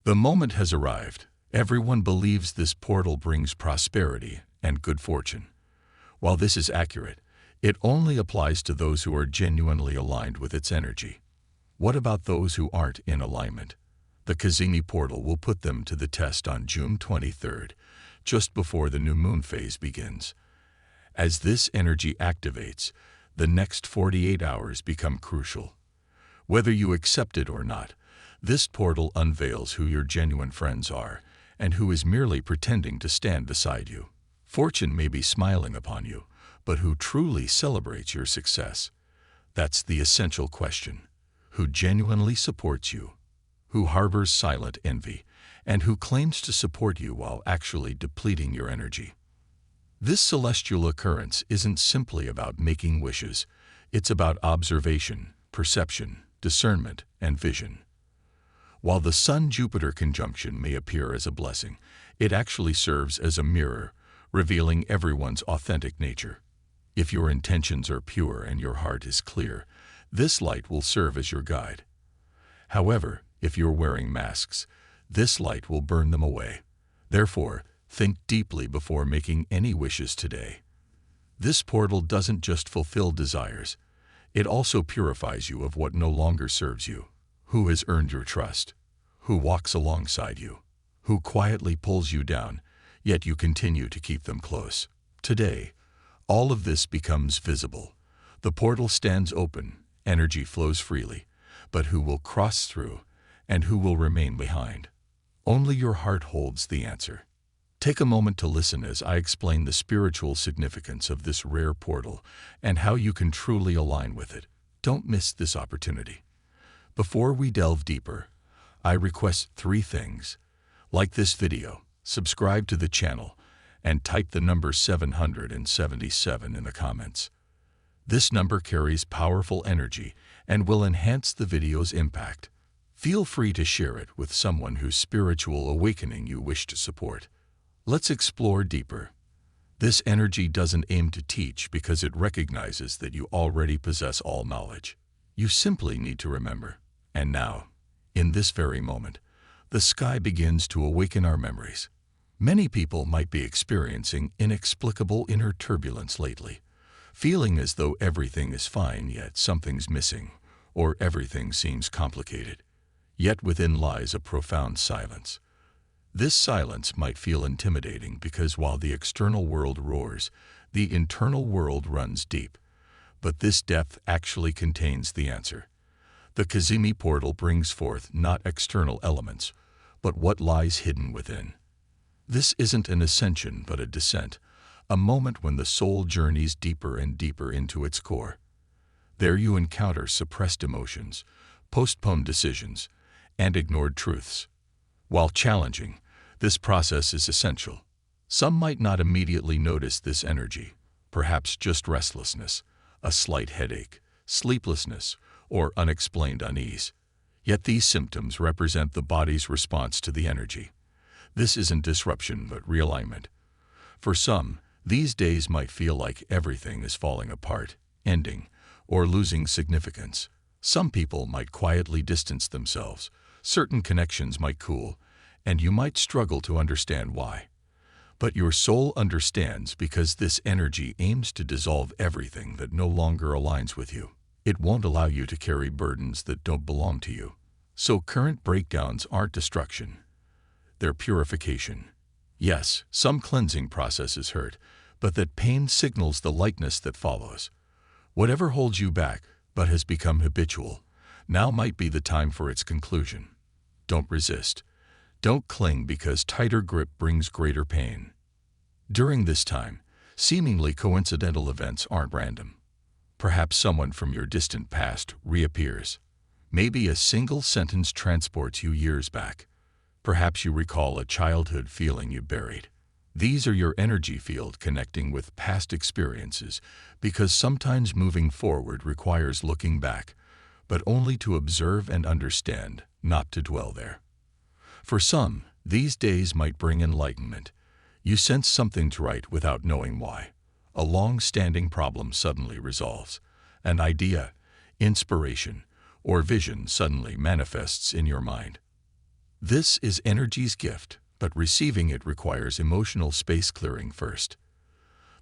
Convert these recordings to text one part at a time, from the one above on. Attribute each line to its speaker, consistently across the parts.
Speaker 1: The moment has arrived. Everyone believes this portal brings prosperity and good fortune. While this is accurate, it only applies to those who are genuinely aligned with its energy. What about those who aren't in alignment? The Cazimi portal will put them to the test on June 23rd, just before the new moon phase begins. As this energy activates, the next 48 hours become crucial. Whether you accept it or not, this portal unveils who your genuine friends are and who is merely pretending to stand beside you. Fortune may be smiling upon you, but who truly celebrates your success? That's the essential question. Who genuinely supports you? Who harbors silent envy? And who claims to support you while actually depleting your energy? This celestial occurrence isn't simply about making wishes. It's about observation, perception, discernment, and vision. While the Sun-Jupiter conjunction may appear as a blessing, it actually serves as a mirror, revealing everyone's authentic nature. If your intentions are pure and your heart is clear, this light will serve as your guide. However, if you're wearing masks, this light will burn them away. Therefore, think deeply before making any wishes today. This portal doesn't just fulfill desires, it also purifies you of what no longer serves you. Who has earned your trust? Who walks alongside you? Who quietly pulls you down, yet you continue to keep them close? Today, all of this becomes visible. The portal stands open, energy flows freely, but who will cross through and who will remain behind? Only your heart holds the answer. Take a moment to listen as I explain the spiritual significance of this rare portal and how you can truly align with it. Don't miss this opportunity. Before we delve deeper, I request 3 things. Like this video, subscribe to the channel, and type the number 777 in the comments. This number carries powerful energy and will enhance the video's impact. Feel free to share it with someone whose spiritual awakening you wish to support. Let's explore deeper. This energy doesn't aim to teach because it recognizes that you already possess all knowledge. You simply need to remember. And now, in this very moment, the sky begins to awaken our memories. Many people might be experiencing inexplicable inner turbulence lately, feeling as though everything is fine yet something's missing, or everything seems complicated. Yet within lies a profound silence. This silence might feel intimidating because while the external world roars, the internal world runs deep. But this depth actually contains the answer. The Cazimi portal brings forth not external elements, but what lies hidden within. This isn't an ascension but a descent, a moment when the soul journeys deeper and deeper into its core. There you encounter suppressed emotions, postponed decisions, and ignored truths. While challenging, this process is essential. Some might not immediately notice this energy, perhaps just restlessness, a slight headache, sleeplessness, or unexplained unease. Yet these symptoms represent the body's response to the energy. This isn't disruption but realignment. For some, these days might feel like everything is falling apart, ending, or losing significance. Some people might quietly distance themselves, certain connections might cool, and you might struggle to understand why. But your soul understands because this energy aims to dissolve everything that no longer aligns with you. It won't allow you to carry burdens that don't belong to you. So current breakdowns aren't destruction. They're purification. Yes, some cleansing processes hurt, but that pain signals the lightness that follows. Whatever holds you back, but has become habitual, now might be the time for its conclusion. Don't resist. Don't cling because tighter grip brings greater pain. During this time, seemingly coincidental events aren't random. Perhaps someone from your distant past reappears. Maybe a single sentence transports you years back. Perhaps you recall a childhood feeling you buried. These are your energy field connecting with past experiences because sometimes moving forward requires looking back, but only to observe and understand, not to dwell there. For some, these days might bring enlightenment. You sense something's right without knowing why. A long-standing problem suddenly resolves. An idea, inspiration, or vision suddenly manifests in your mind. This is energy's gift, but receiving it requires emotional space clearing first.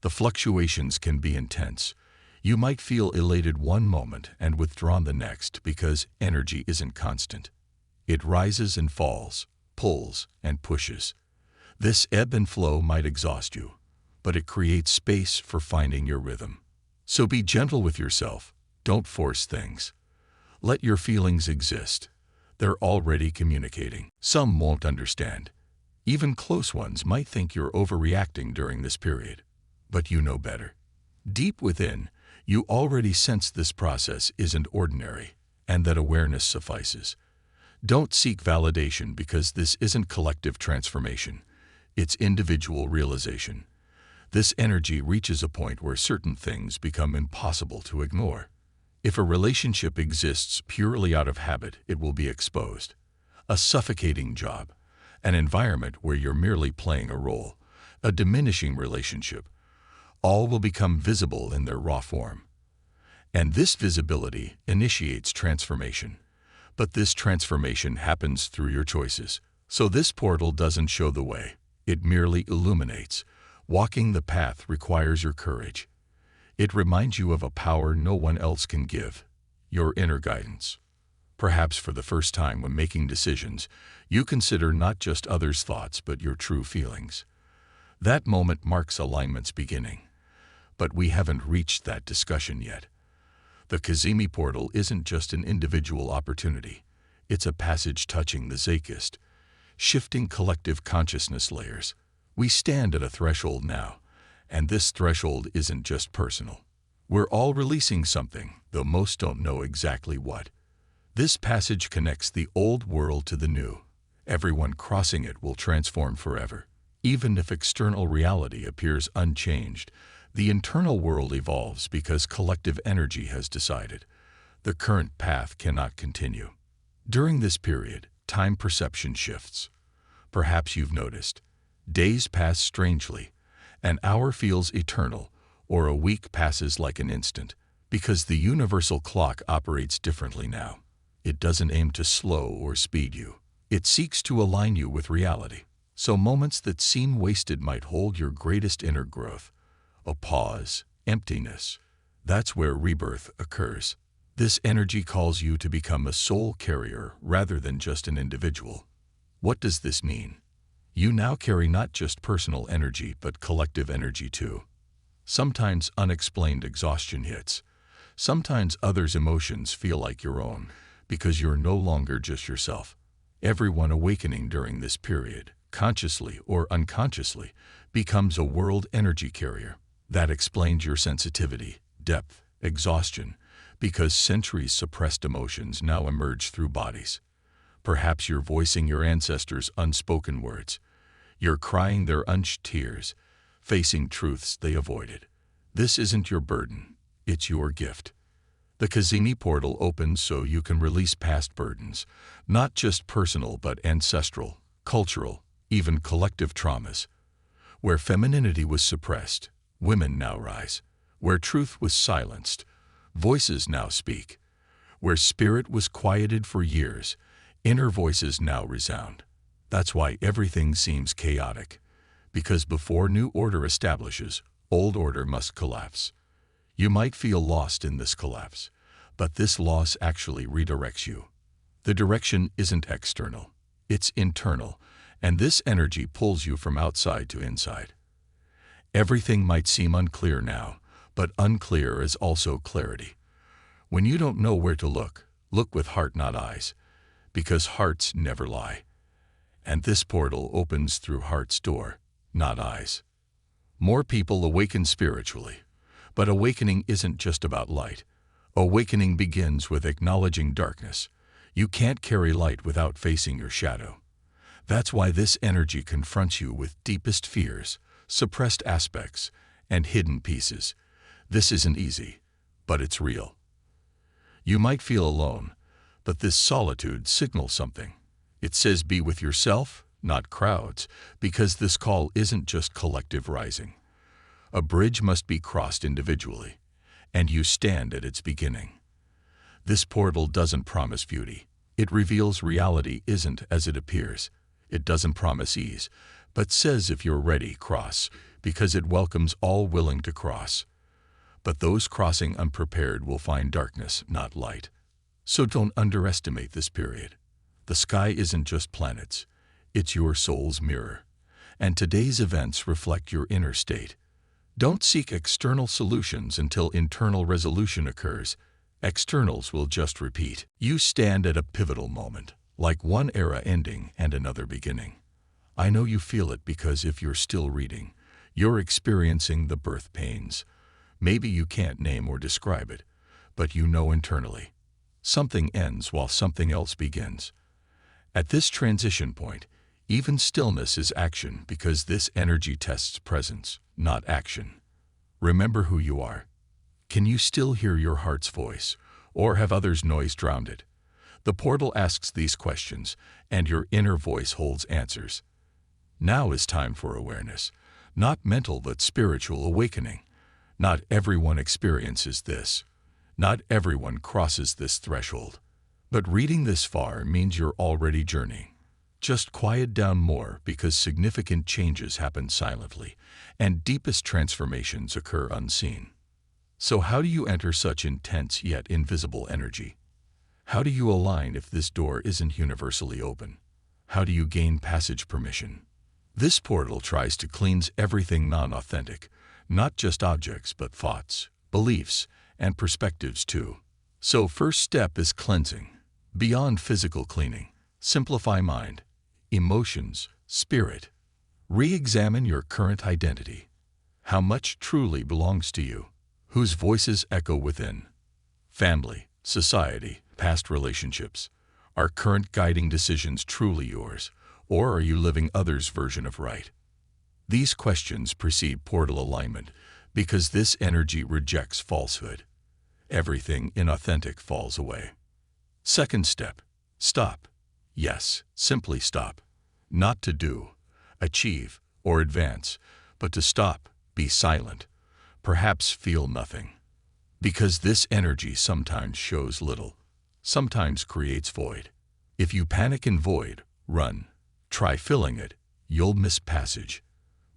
Speaker 1: The fluctuations can be intense. You might feel elated one moment and withdrawn the next because energy isn't constant. It rises and falls, pulls and pushes. This ebb and flow might exhaust you, but it creates space for finding your rhythm. So be gentle with yourself. Don't force things. Let your feelings exist. They're already communicating. Some won't understand. Even close ones might think you're overreacting during this period. But you know better. Deep within, you already sense this process isn't ordinary, and that awareness suffices. Don't seek validation because this isn't collective transformation. It's individual realization. This energy reaches a point where certain things become impossible to ignore. If a relationship exists purely out of habit, it will be exposed. A suffocating job, an environment where you're merely playing a role, a diminishing relationship, all will become visible in their raw form. And this visibility initiates transformation. But this transformation happens through your choices. So this portal doesn't show the way. It merely illuminates. Walking the path requires your courage. It reminds you of a power no one else can give, your inner guidance. Perhaps for the first time when making decisions, you consider not just others' thoughts but your true feelings. That moment marks alignment's beginning. But we haven't reached that discussion yet. The Kazimi portal isn't just an individual opportunity. It's a passage touching the zeitgeist, shifting collective consciousness layers. We stand at a threshold now, and this threshold isn't just personal. We're all releasing something, though most don't know exactly what. This passage connects the old world to the new. Everyone crossing it will transform forever. Even if external reality appears unchanged, the internal world evolves because collective energy has decided. The current path cannot continue. During this period, time perception shifts. Perhaps you've noticed. Days pass strangely. An hour feels eternal, or a week passes like an instant, because the universal clock operates differently now. It doesn't aim to slow or speed you. It seeks to align you with reality. So moments that seem wasted might hold your greatest inner growth. A pause, emptiness. That's where rebirth occurs. This energy calls you to become a soul carrier rather than just an individual. What does this mean? You now carry not just personal energy but collective energy too. Sometimes unexplained exhaustion hits. Sometimes others' emotions feel like your own, because you're no longer just yourself. Everyone awakening during this period, consciously or unconsciously, becomes a world energy carrier. That explains your sensitivity, depth, exhaustion, because centuries suppressed emotions now emerge through bodies. Perhaps you're voicing your ancestors' unspoken words. You're crying their unshed tears, facing truths they avoided. This isn't your burden, it's your gift. The Cazimi portal opens so you can release past burdens, not just personal but ancestral, cultural, even collective traumas. Where femininity was suppressed, women now rise. Where truth was silenced, voices now speak. Where spirit was quieted for years, inner voices now resound. That's why everything seems chaotic, because before new order establishes, old order must collapse. You might feel lost in this collapse, but this loss actually redirects you. The direction isn't external, it's internal, and this energy pulls you from outside to inside. Everything might seem unclear now, but unclear is also clarity. When you don't know where to look, look with heart, not eyes, because hearts never lie. And this portal opens through heart's door, not eyes. More people awaken spiritually, but awakening isn't just about light. Awakening begins with acknowledging darkness. You can't carry light without facing your shadow. That's why this energy confronts you with deepest fears, suppressed aspects, and hidden pieces. This isn't easy, but it's real. You might feel alone, but this solitude signals something. It says be with yourself, not crowds, because this call isn't just collective rising. A bridge must be crossed individually, and you stand at its beginning. This portal doesn't promise beauty, It reveals reality isn't as it appears. It doesn't promise ease, but says if you're ready, cross, because it welcomes all willing to cross. But those crossing unprepared will find darkness, not light. So don't underestimate this period. The sky isn't just planets. It's your soul's mirror. And today's events reflect your inner state. Don't seek external solutions until internal resolution occurs. Externals will just repeat. You stand at a pivotal moment, like one era ending and another beginning. I know you feel it because if you're still reading, you're experiencing the birth pains. Maybe you can't name or describe it, but you know internally. Something ends while something else begins. At this transition point, even stillness is action because this energy tests presence, not action. Remember who you are. Can you still hear your heart's voice, or have others' noise drowned it? The portal asks these questions, and your inner voice holds answers. Now is time for awareness, not mental but spiritual awakening. Not everyone experiences this. Not everyone crosses this threshold. But reading this far means you're already journeying. Just quiet down more because significant changes happen silently, and deepest transformations occur unseen. So how do you enter such intense yet invisible energy? How do you align if this door isn't universally open? How do you gain passage permission? This portal tries to cleanse everything non-authentic, not just objects but thoughts, beliefs, and perspectives too. So first step is cleansing. Beyond physical cleaning, simplify mind, emotions, spirit. Re-examine your current identity. How much truly belongs to you? Whose voices echo within? Family, society, past relationships. Are current guiding decisions truly yours, or are you living others' version of right? These questions precede portal alignment because this energy rejects falsehood. Everything inauthentic falls away. Second step, stop. Yes, simply stop. Not to do, achieve, or advance, but to stop, be silent, perhaps feel nothing. Because this energy sometimes shows little, sometimes creates void. If you panic in void, run. Try filling it, you'll miss passage.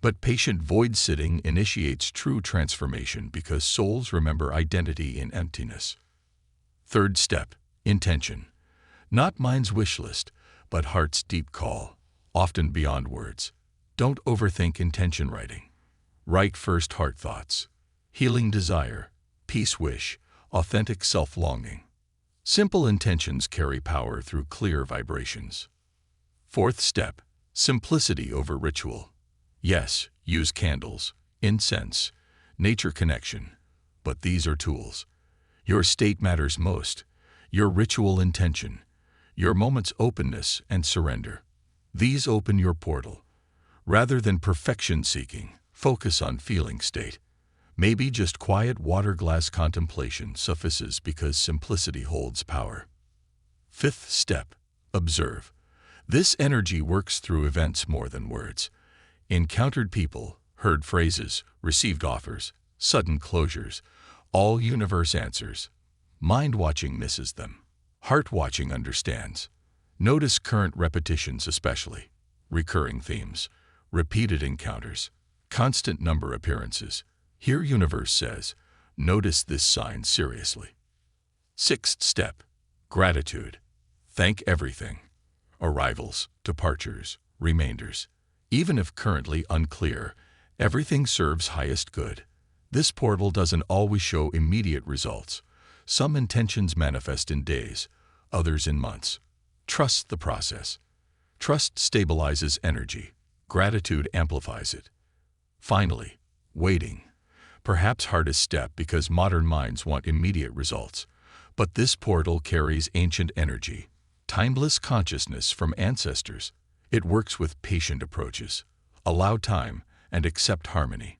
Speaker 1: But patient void sitting initiates true transformation because souls remember identity in emptiness. Third step, intention. Not mind's wish list, but heart's deep call, often beyond words. Don't overthink intention writing. Write first heart thoughts, healing desire, peace wish, authentic self-longing. Simple intentions carry power through clear vibrations. Fourth step, simplicity over ritual. Yes, use candles, incense, nature connection, but these are tools. Your state matters most, your ritual intention, your moment's openness and surrender. These open your portal. Rather than perfection seeking, focus on feeling state. Maybe just quiet water glass contemplation suffices because simplicity holds power. Fifth step, observe. This energy works through events more than words. Encountered people, heard phrases, received offers, sudden closures, all universe answers. Mind-watching misses them. Heart-watching understands. Notice current repetitions especially, recurring themes, repeated encounters, constant number appearances. Here universe says, notice this sign seriously. Sixth step, gratitude. Thank everything. Arrivals, departures, remainders. Even if currently unclear, everything serves highest good. This portal doesn't always show immediate results. Some intentions manifest in days, others in months. Trust the process. Trust stabilizes energy. Gratitude amplifies it. Finally, waiting. Perhaps hardest step because modern minds want immediate results. But this portal carries ancient energy, timeless consciousness from ancestors. It works with patient approaches. Allow time and accept harmony.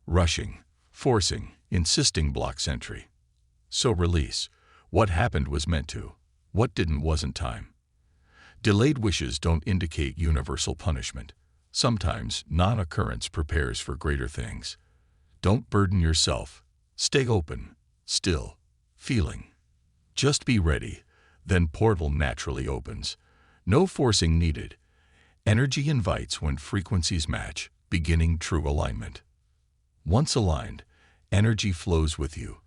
Speaker 1: Rushing, forcing, insisting blocks entry. So release. What happened was meant to. What didn't wasn't time. Delayed wishes don't indicate universal punishment. Sometimes non-occurrence prepares for greater things. Don't burden yourself. Stay open, still, feeling. Just be ready. Then portal naturally opens. No forcing needed. Energy invites when frequencies match, beginning true alignment. Once aligned, energy flows with you,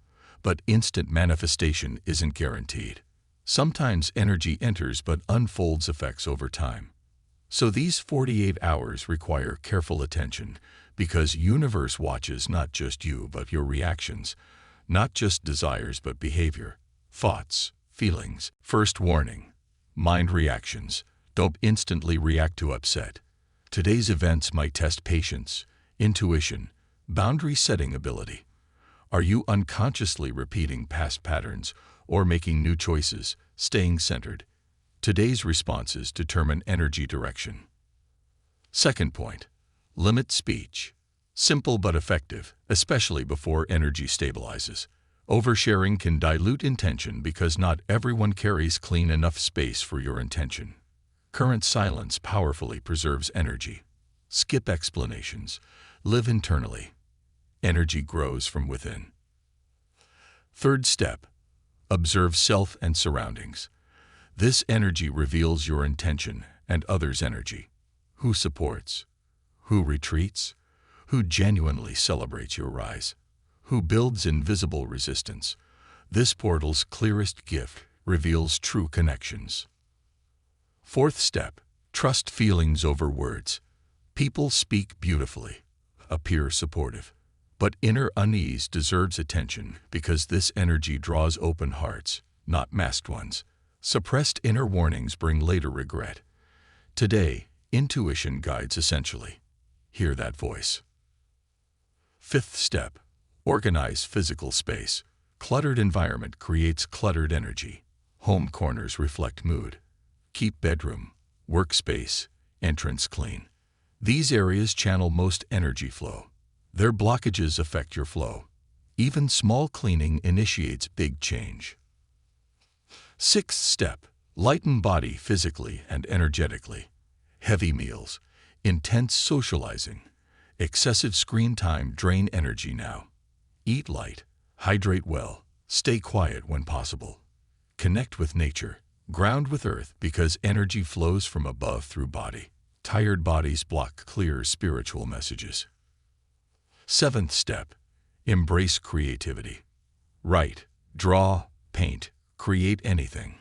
Speaker 1: but instant manifestation isn't guaranteed. Sometimes energy enters but unfolds effects over time. So these 48 hours require careful attention because universe watches not just you but your reactions, not just desires but behavior, thoughts, feelings. First warning: mind reactions. Don't instantly react to upset. Today's events might test patience, intuition, boundary setting ability. Are you unconsciously repeating past patterns or making new choices, staying centered? Today's responses determine energy direction. Second point: limit speech. Simple but effective, especially before energy stabilizes. Oversharing can dilute intention because not everyone carries clean enough space for your intention. Current silence powerfully preserves energy. Skip explanations. Live internally. Energy grows from within. Third step: observe self and surroundings. This energy reveals your intention and others' energy. Who supports? Who retreats? Who genuinely celebrates your rise? Who builds invisible resistance? This portal's clearest gift reveals true connections. Fourth step: trust feelings over words. People speak beautifully, appear supportive, but inner unease deserves attention because this energy draws open hearts, not masked ones. Suppressed inner warnings bring later regret. Today, intuition guides essentially. Hear that voice. Fifth step: organize physical space. Cluttered environment creates cluttered energy. Home corners reflect mood. Keep bedroom, workspace, entrance clean. These areas channel most energy flow. Their blockages affect your flow. Even small cleaning initiates big change. Sixth step: lighten body physically and energetically. Heavy meals, intense socializing, excessive screen time drain energy now. Eat light, hydrate well, stay quiet when possible. Connect with nature, ground with earth because energy flows from above through body. Tired bodies block clear spiritual messages. Seventh step: embrace creativity. Write, draw, paint, create anything.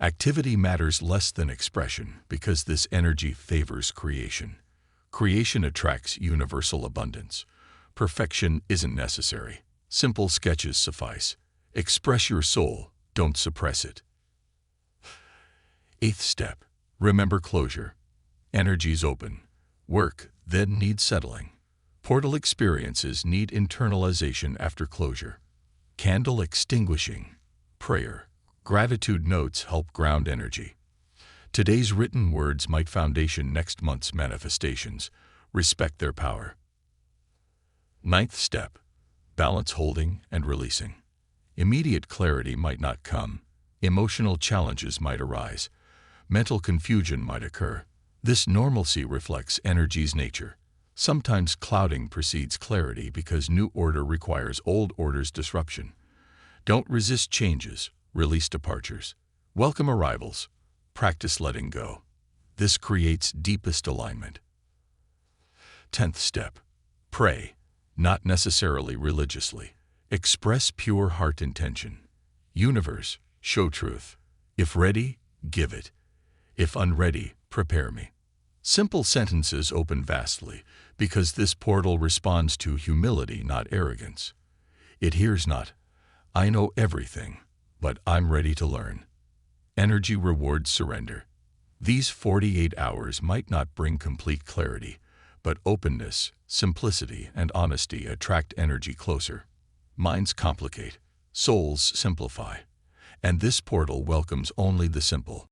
Speaker 1: Activity matters less than expression because this energy favors creation. Creation attracts universal abundance. Perfection isn't necessary. Simple sketches suffice. Express your soul, don't suppress it. Eighth step: remember closure. Energy's open. Work then needs settling. Portal experiences need internalization after closure. Candle extinguishing, prayer, gratitude notes help ground energy. Today's written words might foundation next month's manifestations. Respect their power. Ninth step: balance holding and releasing. Immediate clarity might not come. Emotional challenges might arise. Mental confusion might occur. This normalcy reflects energy's nature. Sometimes clouding precedes clarity because new order requires old order's disruption. Don't resist changes, release departures. Welcome arrivals. Practice letting go. This creates deepest alignment. 10th step: pray, not necessarily religiously. Express pure heart intention. Universe, show truth. If ready, give it. If unready, prepare me. Simple sentences open vastly because this portal responds to humility, not arrogance. It hears not, "I know everything, but I'm ready to learn." Energy rewards surrender. These 48 hours might not bring complete clarity, but openness, simplicity, and honesty attract energy closer. Minds complicate, souls simplify, and this portal welcomes only the simple.